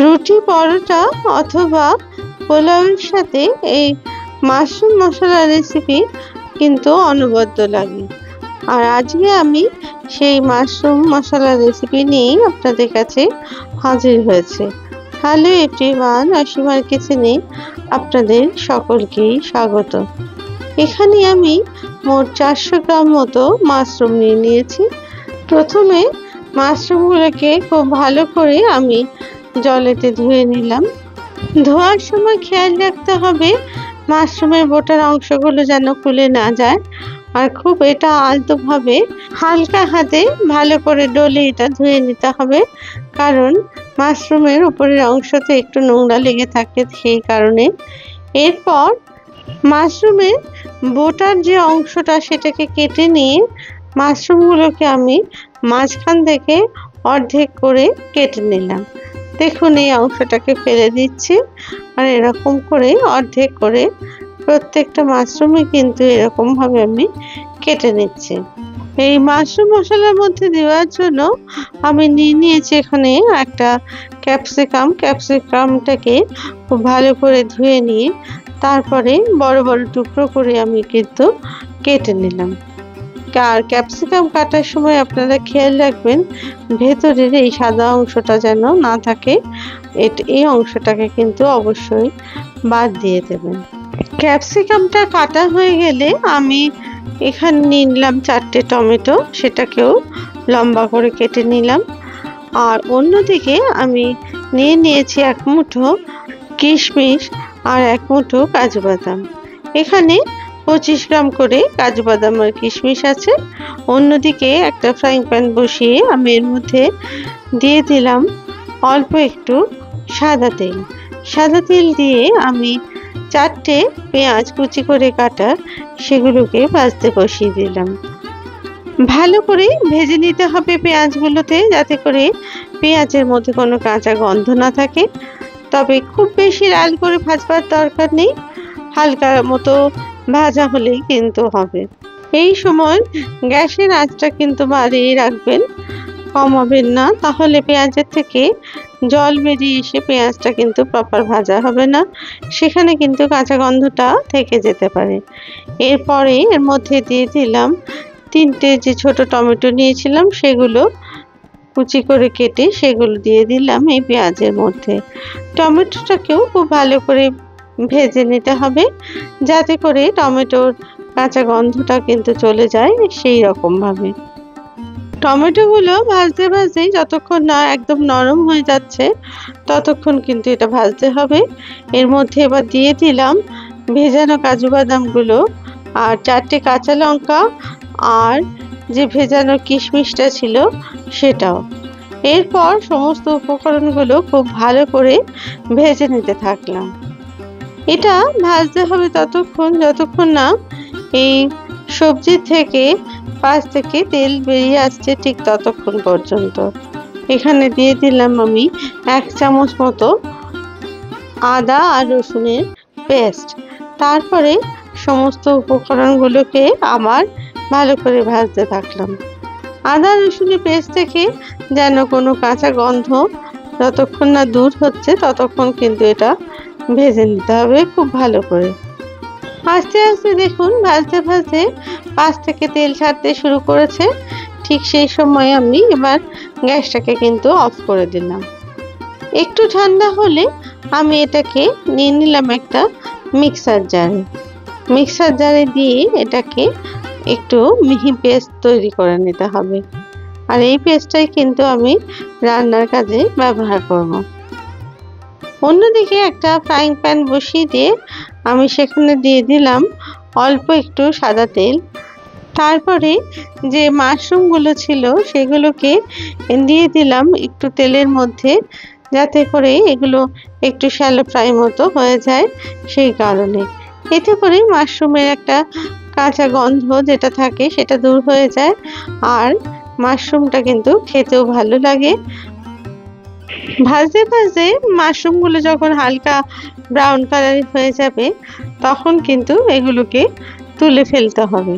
রুটি, পরোটা অথবা পোলাওয়ের সাথে এই মাশরুম মশলা রেসিপি কিন্তু অনবদ্য লাগে। আর আজকে আমি সেই মাশরুম মশলা রেসিপি নিয়েই আপনাদের কাছে হাজির হয়েছে। হ্যালো এভরিওয়ান, অসীমার কিচেনে আপনাদের সকলকেই স্বাগত। এখানে আমি মোট 400 গ্রাম মতো মাশরুম নিয়ে নিয়েছি। প্রথমে মাশরুমগুলোকে খুব ভালো করে আমি জলেতে ধুয়ে নিলাম। ধোয়ার সময় খেয়াল রাখতে হবে মাশরুমের বোটার অংশগুলো যেন খুলে না যায়, আর খুব এটা আলতোভাবে হালকা হাতে ভালো করে ডলে এটা ধুয়ে নিতে হবে, কারণ মাশরুমের উপরের অংশতে একটু নোংরা লেগে থাকে সেই কারণে। এরপর মাশরুমের বোটার যে অংশটা সেটাকে কেটে নিয়ে মাশরুমগুলোকে আমি মাঝখান থেকে অর্ধেক করে কেটে নিলাম। দেখুন এই অংশটাকে ফেলে দিচ্ছি, আর এরকম করে অর্ধেক করে প্রত্যেকটা মাশরুমই কিন্তু এরকম ভাবে আমি কেটে নিচ্ছি। এই মাশরুম মশলার মধ্যে দেওয়ার জন্য আমি নিয়ে নিয়েছি এখানে একটা ক্যাপসিকামটাকে খুব ভালো করে ধুয়ে নিয়ে তারপরে বড় বড় টুকরো করে আমি কিন্তু কেটে নিলাম। আর ক্যাপসিকাম কাটার সময় আপনারা খেয়াল রাখবেন ভেতরের এই সাদা অংশটা যেন না থাকে, এই অংশটাকে কিন্তু অবশ্যই বাদ দিয়ে দেবেন। ক্যাপসিকামটা কাটা হয়ে গেলে আমি এখানে নিলাম 4টে টমেটো, সেটাকেও লম্বা করে কেটে নিলাম। আর অন্যদিকে আমি নিয়ে নিয়েছি 1 মুঠো কিশমিশ আর 1 মুঠো কাজু বাদাম। এখানে 25 গ্রাম করে কাজু বাদাম আর কিশমিশ আছে। অন্যদিকে একটা ফ্রাইং প্যান বসিয়ে আমি এর মধ্যে দিয়ে দিলাম অল্প একটু সাদা তেল দিয়ে আমি 4টে পেঁয়াজ কুচি করে কাটা সেগুলোকে ভাজতে বসিয়ে দিলাম। ভালো করে ভেজে নিতে হবে পেঁয়াজগুলোতে, যাতে করে পেঁয়াজের মধ্যে কোনো কাঁচা গন্ধ না থাকে। তবে খুব বেশি লাল করে ভাজবার দরকার নেই, হালকা মতো ভাজা হলেই কিন্তু হবে। এই সময় গ্যাসের আঁচটা কিন্তু বাড়িয়ে রাখবেন, কমাবেন না, তাহলে পেঁয়াজের থেকে জল বেরিয়ে এসে পেঁয়াজটা কিন্তু প্রপার ভাজা হবে না, সেখানে কিন্তু কাঁচা গন্ধটা থেকে যেতে পারে। এরপরে এর মধ্যে দিয়ে দিলাম 3টে যে ছোট টমেটো নিয়েছিলাম সেগুলো কুচি করে কেটে সেগুলো দিয়ে দিলাম এই পেঁয়াজের মধ্যে। টমেটোটাকেও খুব ভালো করে ভেজে নিতে হবে, যাতে করে টমেটোর কাঁচা গন্ধটা কিন্তু চলে যায় সেই রকম ভাবে। টমেটোগুলো ভাজতে ভাজতেই যতক্ষণ না একদম নরম হয়ে যাচ্ছে ততক্ষণ কিন্তু এটা ভাজতে হবে। এর মধ্যে এবার দিয়ে দিলাম ভেজানো কাজু বাদামগুলো আর 4টে কাঁচা লঙ্কা আর যে ভেজানো কিশমিশটা ছিল সেটাও। এরপর সমস্ত উপকরণগুলো খুব ভালো করে ভেজে নিতে থাকলাম। এটা ভাজতে হবে ততক্ষণ যতক্ষণ না এই সবজি থেকে পাশ থেকে তেল বেরিয়ে আসছে, ঠিক ততক্ষণ পর্যন্ত। এখানে দিয়ে দিলাম আমি 1 চামচ মতো আদা আর রসুনের পেস্ট। তারপরে সমস্ত উপকরণগুলোকে আবার ভালো করে ভাজতে থাকলাম। আদা রসুনের পেস্ট থেকে যেন কোনো কাঁচা গন্ধ যতক্ষণ না দূর হচ্ছে ততক্ষণ কিন্তু এটা ভেজে নিতে হবে খুব ভালো করে। আস্তে আস্তে দেখুন ভাজতে ভাজতে পাশ থেকে তেল ছাড়তে শুরু করেছে। ঠিক সেই সময় আমি এবার গ্যাসটাকে কিন্তু অফ করে দিলাম। একটু ঠান্ডা হলে আমি এটাকে নিয়ে নিলাম একটা মিক্সার জারে দিয়ে এটাকে একটু মিহি পেস্ট তৈরি করে নিতে হবে। আর এই পেস্টটাই কিন্তু আমি রান্নার কাজে ব্যবহার করব। অন্যদিকে একটা ফ্রাইং প্যান বসিয়ে দিয়ে আমি সেখানে দিয়ে দিলাম অল্প একটু সাদা তেল। তারপরে যে মাশরুমগুলো ছিল সেগুলোকে দিয়ে দিলাম একটু তেলের মধ্যে, যাতে করে এগুলো একটু শ্যালো ফ্রাই মতো হয়ে যায় সেই কারণে। এতে করে মাশরুমের একটা কাঁচা গন্ধ যেটা থাকে সেটা দূর হয়ে যায়, আর মাশরুমটা কিন্তু খেতেও ভালো লাগে। ভাজতে ভাজতে মাশরুমগুলো যখন হালকা ব্রাউন কালার হয়ে যাবে তখন কিন্তু এগুলোকে তুলে ফেলতে হবে।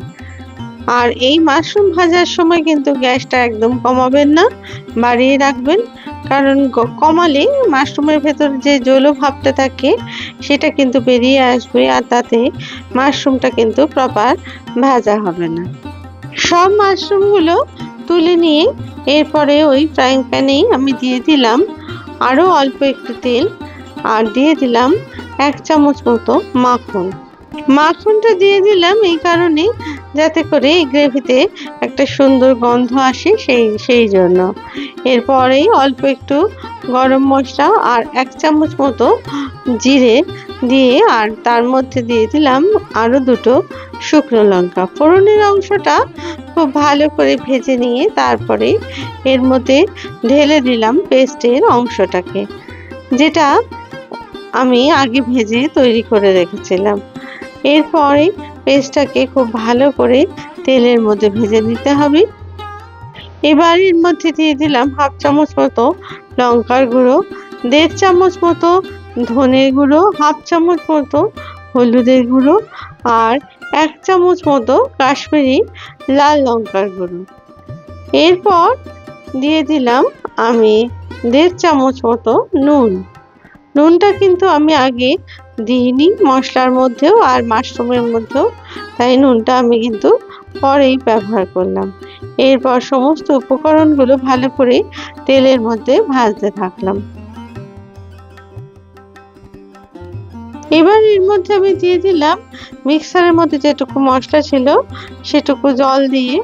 আর এই মাশরুম ভাজার সময় কিন্তু গ্যাসটা একদম কমাবেন না, বাড়িয়ে রাখবেন, কারণ কমালে মাশরুমের ভেতর যে জলো ভাবটা থাকে সেটা কিন্তু বেরিয়ে আসবে, আর তাতে মাশরুমটা কিন্তু প্রপার ভাজা হবে না। সব মাশরুমগুলো তুলে নিয়ে এরপরে ওই ফ্রাইং প্যানেই আমি দিয়ে দিলাম আরও অল্প একটু তেল, আর দিয়ে দিলাম 1 চামচ মতো মাখন। মাখনটা দিয়ে দিলাম এই কারণে যাতে করে এই গ্রেভিতে একটা সুন্দর গন্ধ আসে, সেই জন্য। এরপরেই অল্প একটু গরম মশলা আর 1 চামচ মতো জিরে দিয়ে, আর তার মধ্যে দিয়ে দিলাম আরও 2টো শুকনো লঙ্কা। ফোড়নের অংশটা খুব ভালো করে ভেজে নিয়ে তারপরে এর মধ্যে ঢেলে দিলাম পেস্টের অংশটাকে, যেটা আমি আগে ভেজে তৈরি করে রেখেছিলাম। এরপরে পেস্টটাকে খুব ভালো করে তেলের মধ্যে ভেজে নিতে হবে। এবার এর মধ্যে দিয়ে দিলাম 1/2 চামচ মতো লঙ্কার গুঁড়ো, 1.5 চামচ মতো ধনের গুঁড়ো, 1/2 চামচ মতো হলুদের গুঁড়ো, আর 1 চামচ মতো কাশ্মীরি লাল লঙ্কার গুঁড়ো। এরপর দিয়ে দিলাম আমি 1.5 চামচ মতো নুন। নুনটা কিন্তু আমি আগে দিইনি মশলার মধ্যেও আর মাশরুমের মধ্যেও, তাই নুনটা আমি কিন্তু পরেই ব্যবহার করলাম। এরপর সমস্ত উপকরণগুলো ভালো করে তেলের মধ্যে ভাজতে থাকলাম। এবার এর মধ্যে আমি দিয়ে দিলাম মিক্সারের মধ্যে যেটুকু মশলা ছিল সেটুকু জল দিয়ে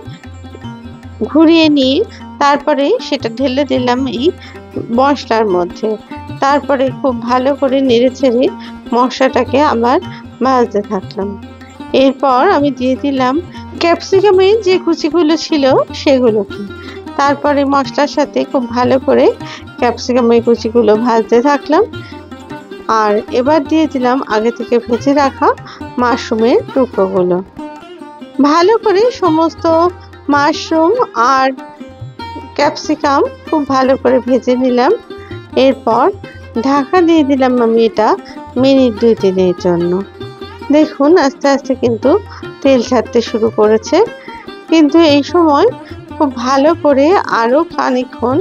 ঘুরিয়ে নিয়ে তারপরে সেটা ঢেলে দিলাম এই মশলার মধ্যে। তারপরে খুব ভালো করে নেড়ে ছেড়ে মশলাটাকে আবার ভাজতে থাকলাম। এরপর আমি দিয়ে দিলাম ক্যাপসিকামের যে কুচিগুলো ছিল সেগুলোকে। তারপরে মশলার সাথে খুব ভালো করে ক্যাপসিকামের কুচিগুলো ভাজতে থাকলাম। আর এবার দিয়ে দিলাম আগে থেকে ভেজে রাখা মাশরুমের টুকরোগুলো। ভালো করে সমস্ত মাশরুম আর ক্যাপসিকাম খুব ভালো করে ভেজে নিলাম। এরপর ঢাকা দিয়ে দিলাম আমি এটা মিনিট 2-3 জন্য। দেখুন আস্তে আস্তে কিন্তু তেল ছাড়তে শুরু করেছে, কিন্তু এই সময় খুব ভালো করে আরও খানিকক্ষণ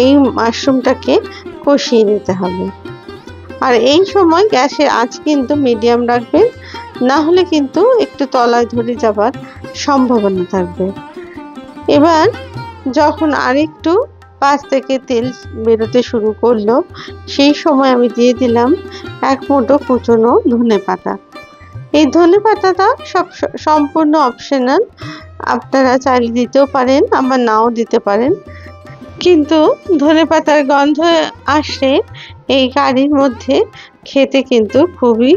এই মাশরুমটাকে কষিয়ে নিতে হবে। আর এই সময় গ্যাসের আঁচ কিন্তু মিডিয়াম রাখবেন, না হলে কিন্তু একটু তলায় ধরে যাবার সম্ভাবনা থাকবে। এবার যখন আরেকটু পাশ থেকে তেল বেরোতে শুরু করলো সেই সময় আমি দিয়ে দিলাম 1 মুঠো কুচনো ধনেপাতা। এই ধনেপাতাটা সম্পূর্ণ অপশনাল, আপনারা চাইলে দিতেও পারেন আবার নাও দিতে পারেন, কিন্তু ধনেপাতার গন্ধ আসলে এই কারির মধ্যে খেতে কিন্তু খুবই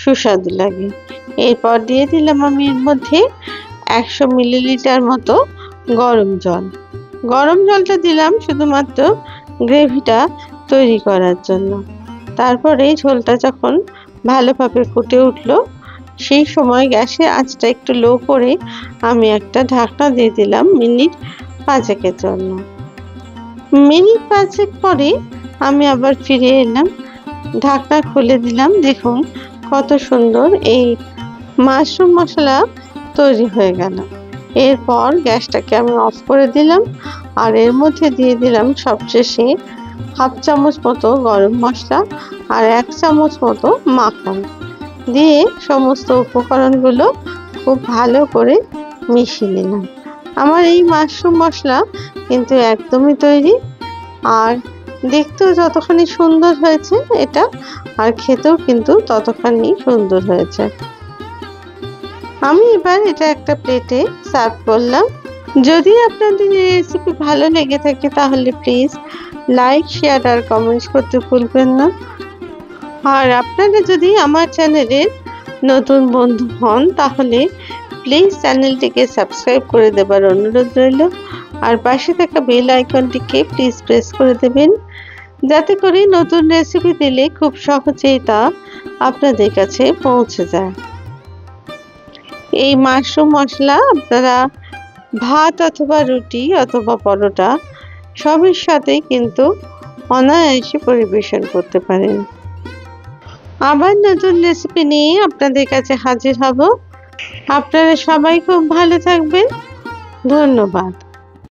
সুস্বাদু লাগে। এরপর দিয়ে দিলাম আমি এর মধ্যে 100 মিলিলিটার মতো গরম জল। গরম জলটা দিলাম শুধুমাত্র গ্রেভিটা তৈরি করার জন্য। তারপরে ঝোলটা যখন ভালোভাবে ফুটে উঠলো সেই সময় গ্যাসের আঁচটা একটু লো করে আমি একটা ঢাকনা দিয়ে দিলাম মিনিট 5-এর জন্য। মিনিট 5 পরে আমি আবার ফিরে এলাম, ঢাকনা খুলে দিলাম। দেখুন কত সুন্দর এই মাশরুম মশলা তৈরি হয়ে গেল। এরপর গ্যাসটাকে আমি অফ করে দিলাম, আর এর মধ্যে দিয়ে দিলাম সবশেষে 1/2 চামচ মতো গরম মশলা আর 1 চামচ মতো মাখন দিয়ে সমস্ত উপকরণগুলো খুব ভালো করে মিশিয়ে নিলাম। আমার এই মাশরুম মশলা কিন্তু একদমই তৈরি, আর দেখতেও যতখানি সুন্দর হয়েছে এটা, আর খেতেও কিন্তু ততখানি সুন্দর হয়েছে। আমি এবার এটা একটা প্লেটে সার্ভ করলাম। যদি আপনাদের এই রেসিপি ভালো লেগে থাকে তাহলে প্লিজ লাইক, শেয়ার আর কমেন্টস করতে ভুলবেন না। আর আপনারা যদি আমার চ্যানেলের নতুন বন্ধু হন তাহলে প্লিজ চ্যানেলটিকে সাবস্ক্রাইব করে দেবার অনুরোধ রইল, আর পাশে থাকা বেল আইকনটিকে প্লিজ প্রেস করে দেবেন, যাতে করে নতুন রেসিপি দিলে খুব সহজেই তা আপনাদের কাছে পৌঁছে যায়। এই মাশরুম মশলা আপনারা ভাত অথবা রুটি অথবা পরোটা সবের সাথেই কিন্তু অনায়াসে পরিবেশন করতে পারেন। আবার নতুন রেসিপি নিয়ে আপনাদের কাছে হাজির হব। আপনারা সবাই খুব ভালো থাকবেন। ধন্যবাদ।